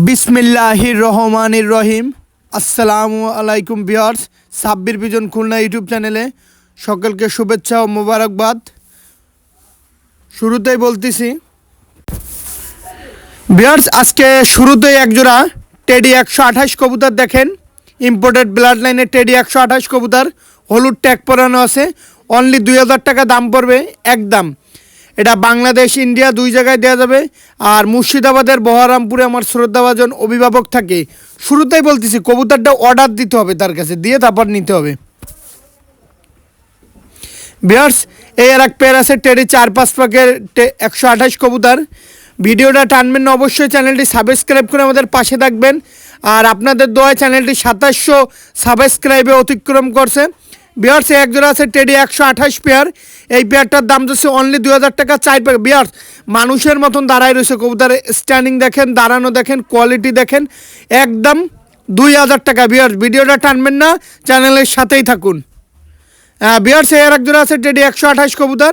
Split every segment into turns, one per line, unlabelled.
বিসমিল্লাহির রহমানির রহিম। আসসালামু আলাইকুম viewers, Sabbir pigeon Khulna YouTube চ্যানেলে সকলকে শুভেচ্ছা ও মোবারকবাদ। শুরুতেই বলতেছি ভিউয়ার্স, আজকে শুরুতেই একজোড়া টেডি 128 কবুতর দেখেন। ইম্পোর্টেড ব্লাড লাইনের টেডি 128 কবুতর, হলুদ ট্যাগ পরানো আছে। অনলি 2000 টাকা দাম পড়বে একদম। এটা বাংলাদেশ ইন্ডিয়া দুই জায়গায় দেওয়া যাবে। আর মুর্শিদাবাদের বহরমপুরে আমার শ্রদ্ধাভাজন অভিভাবক থাকে। শুরুতেই বলতেছি কবুতরটা অর্ডার দিতে হবে, তার কাছে দিয়ে তারপর নিতে হবে। ভিউয়ার্স, এই আর এক পেয়ার আছে টেডি 4-5 পাকের 128 কবুতর। ভিডিওটা টানবেন না, অবশ্যই চ্যানেলটি সাবস্ক্রাইব করে আমাদের পাশে থাকবেন। আর আপনাদের দোয়ায় চ্যানেলটি 2700 সাবস্ক্রাইবে অতিক্রম করছে। ভিউয়ার্স, এক জোড়া আছে টেডি 128 পেয়ার। এই পেয়ারটার দাম যাচ্ছে অনলি 2000 টাকা। 4 পেয়ার ভিউয়ার্স, মানুষের মতন দাঁড়ায় রয়েছে কবুতর। স্ট্যান্ডিং দেখেন, দাঁড়ানো দেখেন, কোয়ালিটি দেখেন, একদম 2000 টাকা। ভিউয়ার্স, ভিডিওটা টানবেন না, চ্যানেলের সাথেই থাকুন। ভিউয়ার্স, এর এক জোড়া আছে টেডি 128 কবুতর।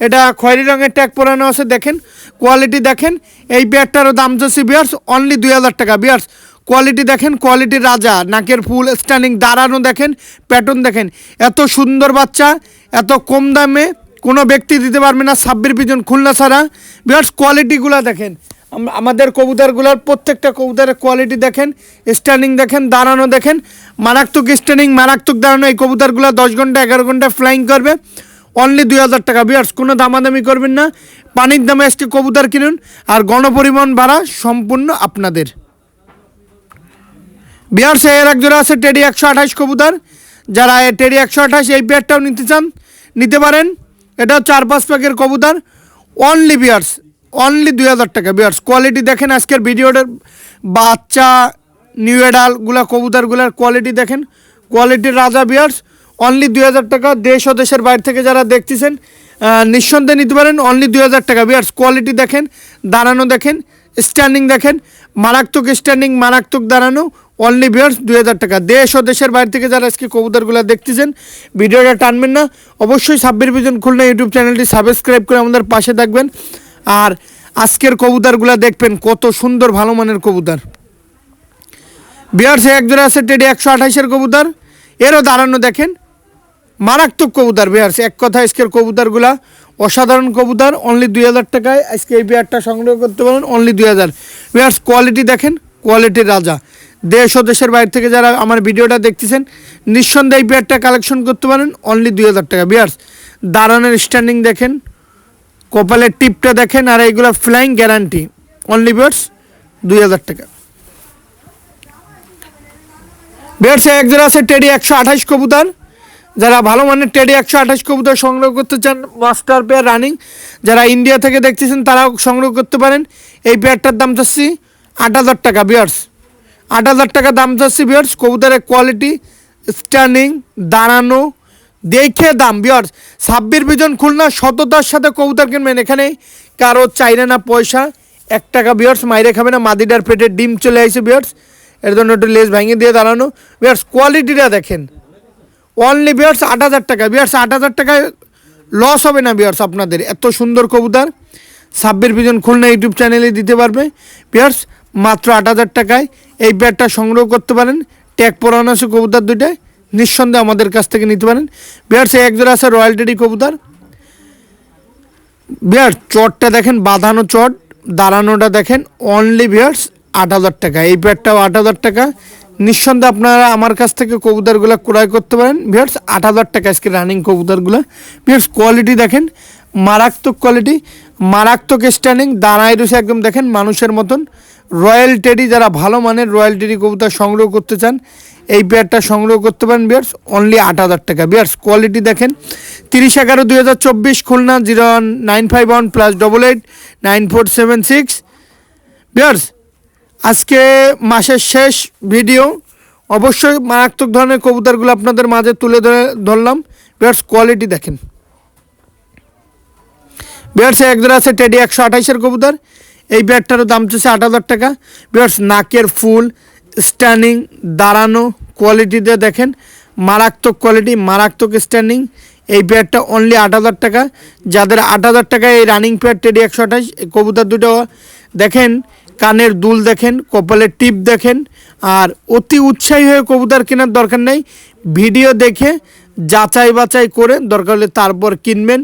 এটা খয়েরি রঙের ট্যাগ পরানো আছে, দেখেন কোয়ালিটি দেখেন। এই পেয়ারটারও দাম যাচ্ছে ভিউয়ার্স অনলি 2000 টাকা। ভিউয়ার্স, কোয়ালিটি দেখেন, কোয়ালিটির রাজা। নাকের ফুল, স্ট্যান্ডিং, দাঁড়ানো দেখেন, প্যাটার্ন দেখেন। এত সুন্দর বাচ্চা এত কম দামে কোনো ব্যক্তি দিতে পারবে না সাব্বির পিজন খুলনা ছাড়া। ভিউয়ার্স, কোয়ালিটিগুলো দেখেন, আমাদের কবুতরগুলোর প্রত্যেকটা কবুতরের কোয়ালিটি দেখেন, স্ট্যান্ডিং দেখেন, দাঁড়ানো দেখেন। মারাত্মক স্ট্যান্ডিং, মারাত্মক দাঁড়ানো। এই কবুতরগুলো 10 ঘন্টা 11 ঘন্টা ফ্লাইং করবে। অনলি 2000 টাকা। ভিউয়ার্স, কোনো দামাদামি করবেন না, পানির দামে আজকে কবুতর কিনুন। আর গণপরিবহন ভাড়া সম্পূর্ণ আপনাদের। ভিউয়ার্স, এর এক জোড়া আছে টেডি 128 কবুতর। যারা টেডি 128 এই পেয়ারটাও নিতে চান নিতে পারেন। এটাও 4-5 প্যাকের কবুতর। অনলি ভিউয়ার্স অনলি 2000 টাকা। ভিউয়ার্স, কোয়ালিটি দেখেন। আজকের ভিডিওটার বাচ্চা নিউ এডালগুলা কবুতরগুলার কোয়ালিটি দেখেন, কোয়ালিটির রাজা। ভিউয়ার্স, অনলি 2000 টাকা। দেশ ও দেশের বাইরে থেকে যারা দেখতেছেন নিঃসন্দেহে নিতে পারেন। অনলি 2000 টাকা। ভিউয়ার্স, কোয়ালিটি দেখেন, দাঁড়ানো দেখেন, স্ট্যান্ডিং দেখেন, মারাত্মক স্ট্যান্ডিং, মারাত্মক দাঁড়ানো। অনলি ভিউয়ার্স 2000 টাকা। দেশ ও দেশের বাইরে থেকে যারা আজকে কবুতরগুলো দেখতেছেন, ভিডিওটা টানবেন না, অবশ্যই সাব্বির পিজন খুলনা ইউটিউব চ্যানেলটি সাবস্ক্রাইব করে আমাদের পাশে থাকবেন। আর আজকের কবুতরগুলো দেখবেন কত সুন্দর ভালো মানের কবুতর। ভিউয়ার্স, এক জোড়া আছে টেডি 128-এর কবুতর। এরও দাঁড়ানো দেখেন, মারাত্মক কবুতর। ভিউয়ার্স, এক কথা আজকের কবুতরগুলা অসাধারণ কবুতর। অনলি 2000 টাকায় আজকে এই পেয়ারটা সংগ্রহ করতে পারেন। অনলি 2000। ভিউয়ার্স, কোয়ালিটি দেখেন, কোয়ালিটির রাজা। দেশ ও দেশের বাইরে থেকে যারা আমার ভিডিওটা দেখতেছেন নিঃসন্দেহে এই পেয়ারটা কালেকশন করতে পারেন। অনলি 2000 টাকা। ভিউয়ার্স, দাঁড়ানোর স্ট্যান্ডিং দেখেন, কপালের টিপটা দেখেন, আর এইগুলো ফ্লাইং গ্যারান্টি। অনলি ভিউয়ার্স 2000 টাকা। ভিউয়ার্স, এক জোড়া আছে টেডি 128 কবুতর। যারা ভালো মানের টেডি 128 কবুতর সংগ্রহ করতে চান, মাস্টার পেয়ার রানিং, যারা ইন্ডিয়া থেকে দেখতেছেন তারাও সংগ্রহ করতে পারেন। এই পেয়ারটার দাম চাচ্ছি 8000 টাকা। ভিউয়ার্স, 8000 টাকা দাম চাচ্ছি। ভিউয়ার্স, কবুতরের কোয়ালিটি, স্ট্যান্ডিং, দাঁড়ানো দেখে দাম। ভিউয়ার্স, সাব্বির পিজন খুলনা সততার সাথে কবুতর কিনবেন। এখানে কারো চাইরে না পয়সা 1 টাকা। ভিউয়ার্স, মাইরে খাবে না। মাদিটার পেটের ডিম চলে আসে। ভিউয়ার্স, এর জন্য একটু লেজ ভেঙে দিয়ে দাঁড়ানো। ভিউয়ার্স, কোয়ালিটিটা দেখেন। অনলি ভিউয়ার্স 8000 টাকা। ভিউয়ার্স, 8000 টাকায় লস হবে না। ভিউয়ার্স, আপনাদের এত সুন্দর কবুতর সাব্বির পিজন খুলনা ইউটিউব চ্যানেলে দিতে পারবে। ভিউয়ার্স, মাত্র 8000 টাকায় এই পেয়ারটা সংগ্রহ করতে পারেন। ট্যাগ পরানো আছে কবুতর দুইটায়, নিঃসন্দেহে আমাদের কাছ থেকে নিতে পারেন। ভিউয়ার্স, এক জোড়া আছে রয়্যাল টেডি কবুতর। ভিউয়ার্স, চটটা দেখেন, বাঁধানো চট, দাঁড়ানোটা দেখেন। অনলি ভিউয়ার্স 8000 টাকা। এই পেয়ারটাও 8000 টাকা। নিঃসন্দেহে আপনারা আমার কাছ থেকে কবুতরগুলো ক্রয় করতে পারেন। ভিউয়ার্স, 8000 টাকা আজকে রানিং কবুতরগুলো। ভিউয়ার্স, কোয়ালিটি দেখেন, মারাত্মক কোয়ালিটি, মারাত্মক স্ট্যান্ডিং, দাঁড়ায় রয়েছে একদম দেখেন মানুষের মতন। রয়্যাল টেডি, যারা ভালো মানের রয়্যাল টেডি কবুতর সংগ্রহ করতে চান এই পেয়ারটা সংগ্রহ করতে পারেন। ভিউয়ার্স, অনলি 8000 টাকা। ভিউয়ার্স, কোয়ালিটি দেখেন। 30/11/2024 খুলনা 09551 +88 9476। ভিউয়ার্স, আজকে মাসের শেষ ভিডিও, অবশ্যই মারাত্মক ধরনের কবুতরগুলো আপনাদের মাঝে তুলে ধরলাম। ভিউয়ার্স, কোয়ালিটি দেখেন। ভিউয়ার্স, এক জোড়া আছে টেডি 128-এর কবুতর। এই পেয়ারটারও দাম চাচ্ছে 8000 টাকা। ভিউয়ার্স, নাকের ফুল, স্ট্যান্ডিং, দাঁড়ানো কোয়ালিটিতে দেখেন, মারাত্মক কোয়ালিটি, মারাত্মক স্ট্যান্ডিং। এই পেয়ারটা অনলি 8000 টাকা। যাদের 8000 টাকায় এই রানিং পেয়ার টেডি 128 কবুতর দুটো দেখেন কানের দুল দেখেন, কপালের টিপ দেখেন। আর অতি উৎসাহী হয়ে কবুতর কেনার দরকার নেই, ভিডিও দেখে যাচাই বাছাই করে দরকার হলে তারপর কিনবেন।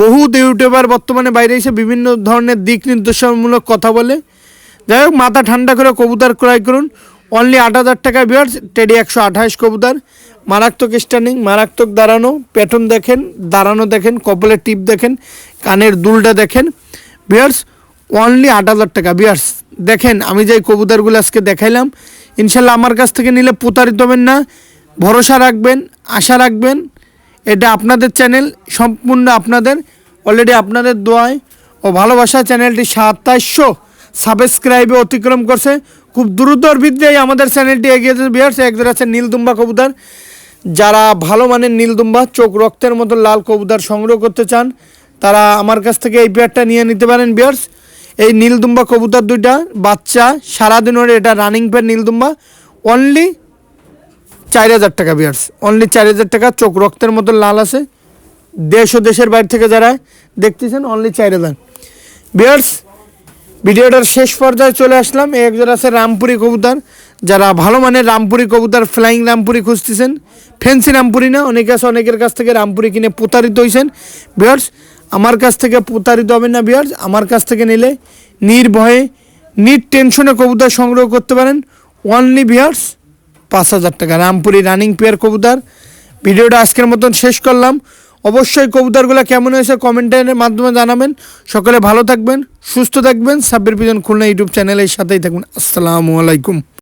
বহুত ইউটিউবার বর্তমানে বাইরে এসে বিভিন্ন ধরনের দিক নির্দেশনমূলক কথা বলে। যাই হোক, মাথা ঠান্ডা করে কবুতর ক্রয় করুন। অনলি 8,000 টাকা ভিউয়ার্স, টেডি 128 কবুতর, মারাত্মক স্ট্যান্ডিং, মারাত্মক দাঁড়ানো, প্যাটার্ন দেখেন, দাঁড়ানো দেখেন, কপালের টিপ দেখেন, কানের দুলটা দেখেন ভিউয়ার্স। অনলি 8,000 টাকা ভিউয়ার্স। দেখেন আমি যে কবুতরগুলো আজকে দেখাইলাম, ইনশাল্লাহ আমার কাছ থেকে নিলে প্রতারিত হবেন না, ভরসা রাখবেন, আশা রাখবেন। এটা আপনাদের চ্যানেল, সম্পূর্ণ আপনাদের। অলরেডি আপনাদের দোয়ায় ও ভালোবাসা চ্যানেলটি 2700 সাবস্ক্রাইবে অতিক্রম করছে। খুব দ্রুতর ভিত্তিতে আমাদের চ্যানেলটি এগিয়ে যাচ্ছে ভিউয়ার্স। একজন আছে নীলদুম্বা কবুতর, যারা ভালো মানের নীলদুম্বা চোখ রক্তের মতো লাল কবুতর সংগ্রহ করতে চান, তারা আমার কাছ থেকে এই পেয়ারটা নিয়ে নিতে পারেন ভিউয়ার্স। এই নীলদুম্বা কবুতর দুইটা বাচ্চা সারাদিনের, এটা রানিং পেয়ার নীলদুম্বা, অনলি 4,000 টাকা ভিউয়ার্স, অনলি 4,000 টাকা। চোখ রক্তের মতো লাল আছে, দেশ ও দেশের বাইরে থেকে যারা দেখতেছেন, অনলি 4,000 ভিউয়ার্স। ভিডিওটার শেষ পর্যায়ে চলে আসলাম। একজন আছে রামপুরি কবুতর, যারা ভালো মানের রামপুরি কবুতর, ফ্লাইং রামপুরি খুঁজতেছেন, ফ্যান্সি রামপুরি না, অনেকে আছে অনেকের কাছ থেকে রামপুরি কিনে প্রতারিত হয়েছেন ভিউয়ার্স। আমার কাছ থেকে প্রতারিত হবেন না ভিউয়ার্স। আমার কাছ থেকে নিলে নির্ভয়ে টেনশনে কবুতর সংগ্রহ করতে পারেন। অনলি ভিউয়ার্স 5,000 টাকা রামপুরি রানিং পেয়ার কবুতর। ভিডিওটা আজকের মতন শেষ করলাম। অবশ্যই কবুতরগুলো কেমন হয়েছে কমেন্টের মাধ্যমে জানাবেন। সকলে ভালো থাকবেন, সুস্থ থাকবেন। সাব্বির পিজন খুলনা ইউটিউব চ্যানেলের সাথেই থাকবেন। আসসালামু আলাইকুম।